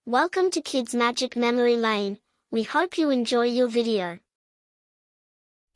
Welcome to Kids Magic Memory Lane. We hope you enjoy your video.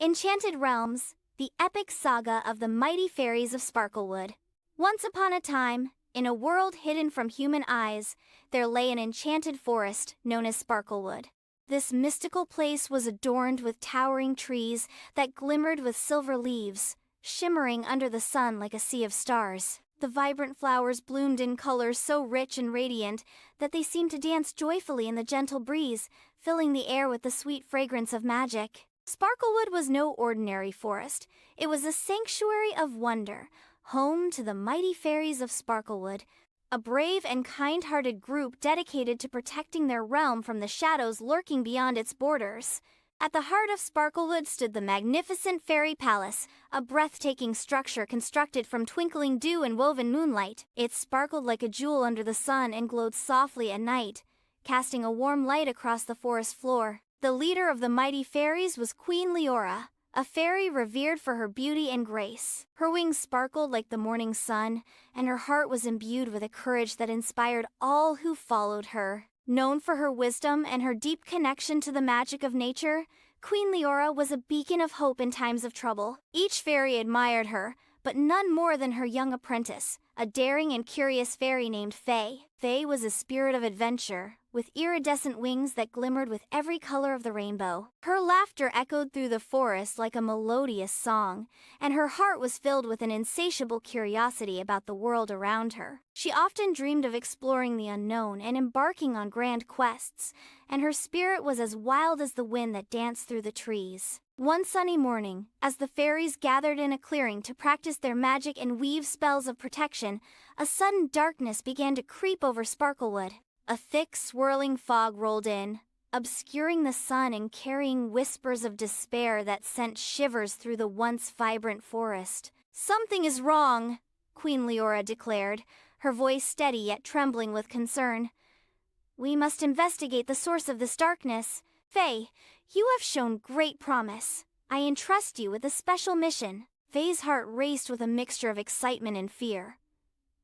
Enchanted Realms, the epic saga of the Mighty Fairies of Sparklewood. Once upon a time, in a world hidden from human eyes, there lay an enchanted forest known as Sparklewood. This mystical place was adorned with towering trees that glimmered with silver leaves, shimmering under the sun like a sea of stars. The vibrant flowers bloomed in colors so rich and radiant that they seemed to dance joyfully in the gentle breeze, filling the air with the sweet fragrance of magic. Sparklewood was no ordinary forest. It was a sanctuary of wonder, home to the Mighty Fairies of Sparklewood, a brave and kind-hearted group dedicated to protecting their realm from the shadows lurking beyond its borders. At the heart of Sparklewood stood the magnificent Fairy Palace, a breathtaking structure constructed from twinkling dew and woven moonlight. It sparkled like a jewel under the sun and glowed softly at night, casting a warm light across the forest floor. The leader of the mighty fairies was Queen Liora, a fairy revered for her beauty and grace. Her wings sparkled like the morning sun, and her heart was imbued with a courage that inspired all who followed her. Known for her wisdom and her deep connection to the magic of nature, Queen Liora was a beacon of hope in times of trouble. Each fairy admired her, but none more than her young apprentice, a daring and curious fairy named Faye. Faye was a spirit of adventure, with iridescent wings that glimmered with every color of the rainbow. Her laughter echoed through the forest like a melodious song, and her heart was filled with an insatiable curiosity about the world around her. She often dreamed of exploring the unknown and embarking on grand quests, and her spirit was as wild as the wind that danced through the trees. One sunny morning, as the fairies gathered in a clearing to practice their magic and weave spells of protection, a sudden darkness began to creep over Sparklewood. A thick, swirling fog rolled in, obscuring the sun and carrying whispers of despair that sent shivers through the once vibrant forest. "Something is wrong," Queen Liora declared, her voice steady yet trembling with concern. "We must investigate the source of this darkness. Faye, you have shown great promise. I entrust you with a special mission." Faye's heart raced with a mixture of excitement and fear.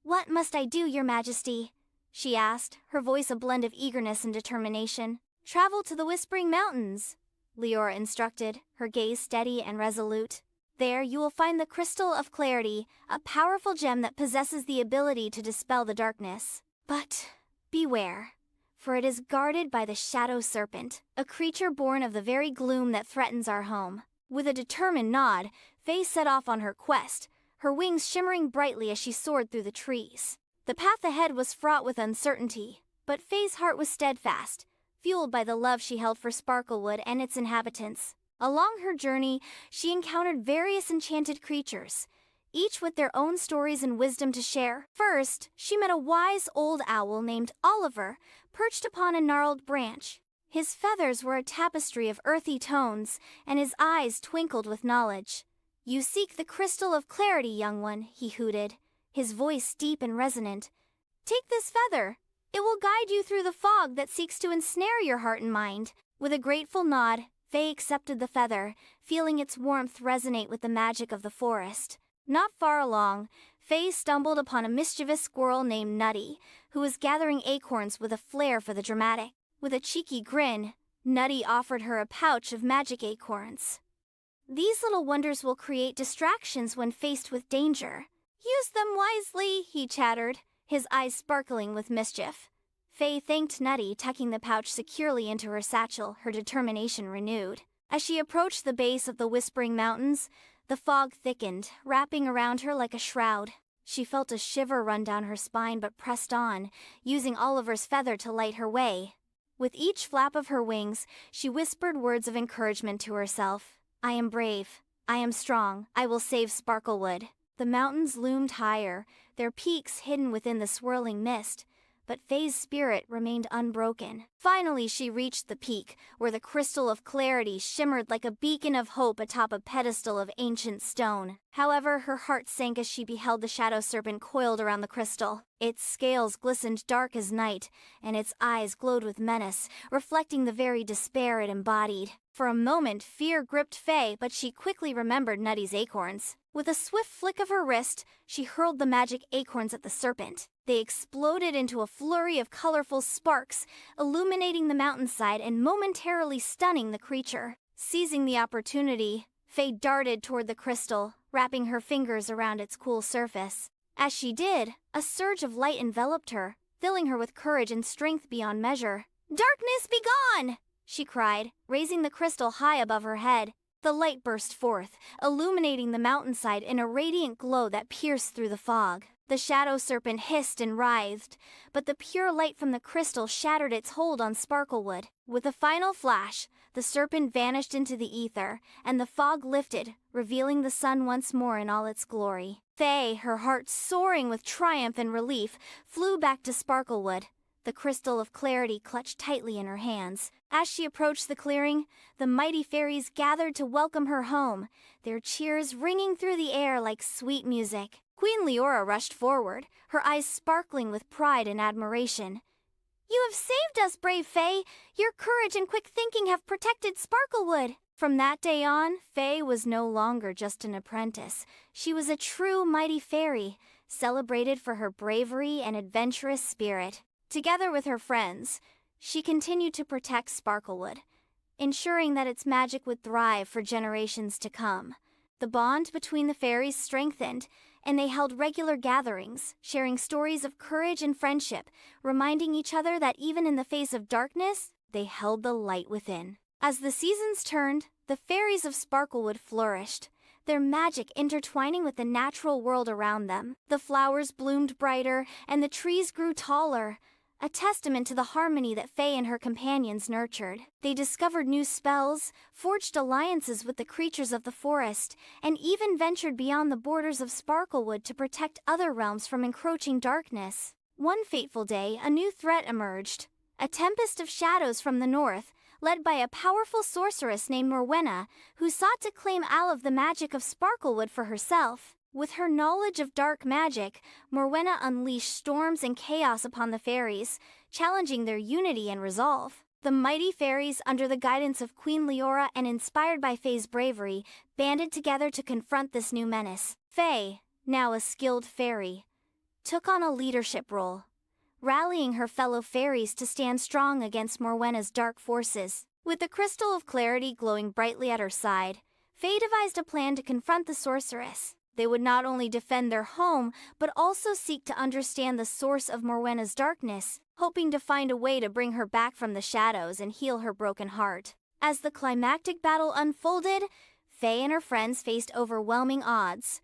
"What must I do, Your Majesty?" she asked, her voice a blend of eagerness and determination. "Travel to the Whispering Mountains," Liora instructed, her gaze steady and resolute. "There you will find the Crystal of Clarity, a powerful gem that possesses the ability to dispel the darkness. But beware, for it is guarded by the Shadow Serpent, a creature born of the very gloom that threatens our home." With a determined nod, Faye set off on her quest, her wings shimmering brightly as she soared through the trees. The path ahead was fraught with uncertainty, but Faye's heart was steadfast, fueled by the love she held for Sparklewood and its inhabitants. Along her journey, she encountered various enchanted creatures, each with their own stories and wisdom to share. First, she met a wise old owl named Oliver, perched upon a gnarled branch. His feathers were a tapestry of earthy tones, and his eyes twinkled with knowledge. "You seek the Crystal of Clarity, young one," he hooted, his voice deep and resonant. "Take this feather. It will guide you through the fog that seeks to ensnare your heart and mind." With a grateful nod, Faye accepted the feather, feeling its warmth resonate with the magic of the forest. Not far along, Faye stumbled upon a mischievous squirrel named Nutty, who was gathering acorns with a flair for the dramatic. With a cheeky grin, Nutty offered her a pouch of magic acorns. "These little wonders will create distractions when faced with danger. Use them wisely," he chattered, his eyes sparkling with mischief. Faye thanked Nutty, tucking the pouch securely into her satchel, her determination renewed. As she approached the base of the Whispering Mountains, the fog thickened, wrapping around her like a shroud. She felt a shiver run down her spine but pressed on, using Oliver's feather to light her way. With each flap of her wings, she whispered words of encouragement to herself. "I am brave. I am strong. I will save Sparklewood." The mountains loomed higher, their peaks hidden within the swirling mist, but Faye's spirit remained unbroken. Finally she reached the peak, where the Crystal of Clarity shimmered like a beacon of hope atop a pedestal of ancient stone. However, her heart sank as she beheld the Shadow Serpent coiled around the crystal. Its scales glistened dark as night, and its eyes glowed with menace, reflecting the very despair it embodied. For a moment, fear gripped Faye, but she quickly remembered Nutty's acorns. With a swift flick of her wrist, she hurled the magic acorns at the serpent. They exploded into a flurry of colorful sparks, illuminating the mountainside and momentarily stunning the creature. Seizing the opportunity, Faye darted toward the crystal, wrapping her fingers around its cool surface. As she did, a surge of light enveloped her, filling her with courage and strength beyond measure. "Darkness, be gone!" she cried, raising the crystal high above her head. The light burst forth, illuminating the mountainside in a radiant glow that pierced through the fog. The Shadow Serpent hissed and writhed, but the pure light from the crystal shattered its hold on Sparklewood. With a final flash, the serpent vanished into the ether, and the fog lifted, revealing the sun once more in all its glory. Faye, her heart soaring with triumph and relief, flew back to Sparklewood, the crystal of clarity clutched tightly in her hands. As she approached the clearing, the mighty fairies gathered to welcome her home, their cheers ringing through the air like sweet music. Queen Liora rushed forward, her eyes sparkling with pride and admiration. "You have saved us, brave Faye! Your courage and quick thinking have protected Sparklewood!" From that day on, Faye was no longer just an apprentice. She was a true mighty fairy, celebrated for her bravery and adventurous spirit. Together with her friends, she continued to protect Sparklewood, ensuring that its magic would thrive for generations to come. The bond between the fairies strengthened, and they held regular gatherings, sharing stories of courage and friendship, reminding each other that even in the face of darkness, they held the light within. As the seasons turned, the fairies of Sparklewood flourished, their magic intertwining with the natural world around them. The flowers bloomed brighter, and the trees grew taller, a testament to the harmony that Faye and her companions nurtured. They discovered new spells, forged alliances with the creatures of the forest, and even ventured beyond the borders of Sparklewood to protect other realms from encroaching darkness. One fateful day, a new threat emerged, a tempest of shadows from the north, led by a powerful sorceress named Morwenna, who sought to claim all of the magic of Sparklewood for herself. With her knowledge of dark magic, Morwenna unleashed storms and chaos upon the fairies, challenging their unity and resolve. The mighty fairies, under the guidance of Queen Liora and inspired by Faye's bravery, banded together to confront this new menace. Faye, now a skilled fairy, took on a leadership role, rallying her fellow fairies to stand strong against Morwenna's dark forces. With the crystal of clarity glowing brightly at her side, Faye devised a plan to confront the sorceress. They would not only defend their home, but also seek to understand the source of Morwenna's darkness, hoping to find a way to bring her back from the shadows and heal her broken heart. As the climactic battle unfolded, Faye and her friends faced overwhelming odds,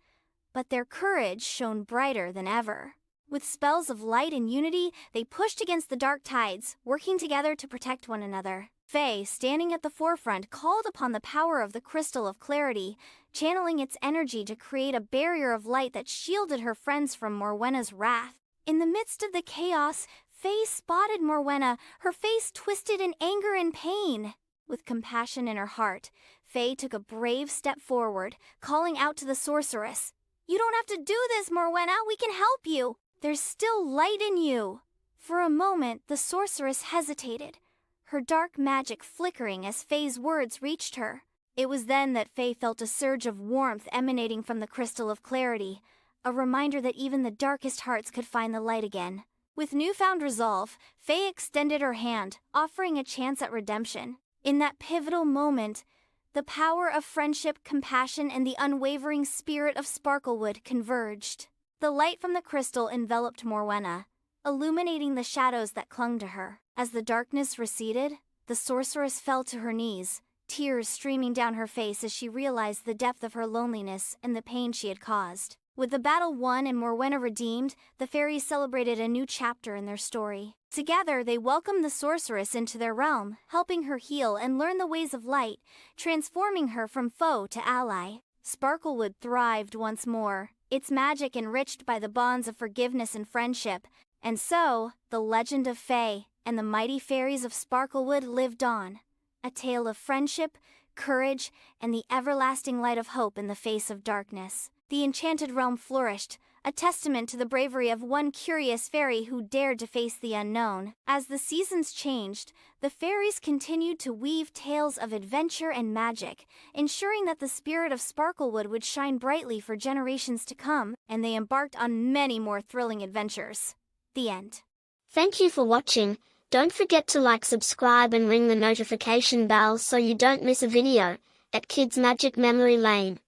but their courage shone brighter than ever. With spells of light and unity, they pushed against the dark tides, working together to protect one another. Faye, standing at the forefront, called upon the power of the Crystal of Clarity, channeling its energy to create a barrier of light that shielded her friends from Morwenna's wrath. In the midst of the chaos, Faye spotted Morwenna, her face twisted in anger and pain. With compassion in her heart, Faye took a brave step forward, calling out to the sorceress, "You don't have to do this, Morwenna, we can help you! There's still light in you!" For a moment, the sorceress hesitated, her dark magic flickering as Faye's words reached her. It was then that Faye felt a surge of warmth emanating from the Crystal of Clarity, a reminder that even the darkest hearts could find the light again. With newfound resolve, Faye extended her hand, offering a chance at redemption. In that pivotal moment, the power of friendship, compassion, and the unwavering spirit of Sparklewood converged. The light from the crystal enveloped Morwenna, illuminating the shadows that clung to her. As the darkness receded, the sorceress fell to her knees, tears streaming down her face as she realized the depth of her loneliness and the pain she had caused. With the battle won and Morwenna redeemed, the fairies celebrated a new chapter in their story. Together, they welcomed the sorceress into their realm, helping her heal and learn the ways of light, transforming her from foe to ally. Sparklewood thrived once more, its magic enriched by the bonds of forgiveness and friendship. And so, the legend of Faye and the mighty fairies of Sparklewood lived on, a tale of friendship, courage, and the everlasting light of hope in the face of darkness. The Enchanted Realm flourished, a testament to the bravery of one curious fairy who dared to face the unknown. As the seasons changed, the fairies continued to weave tales of adventure and magic, ensuring that the spirit of Sparklewood would shine brightly for generations to come, and they embarked on many more thrilling adventures. The end. Thank you for watching. Don't forget to like, subscribe and ring the notification bell so you don't miss a video. At Kids Magic Memory Lane.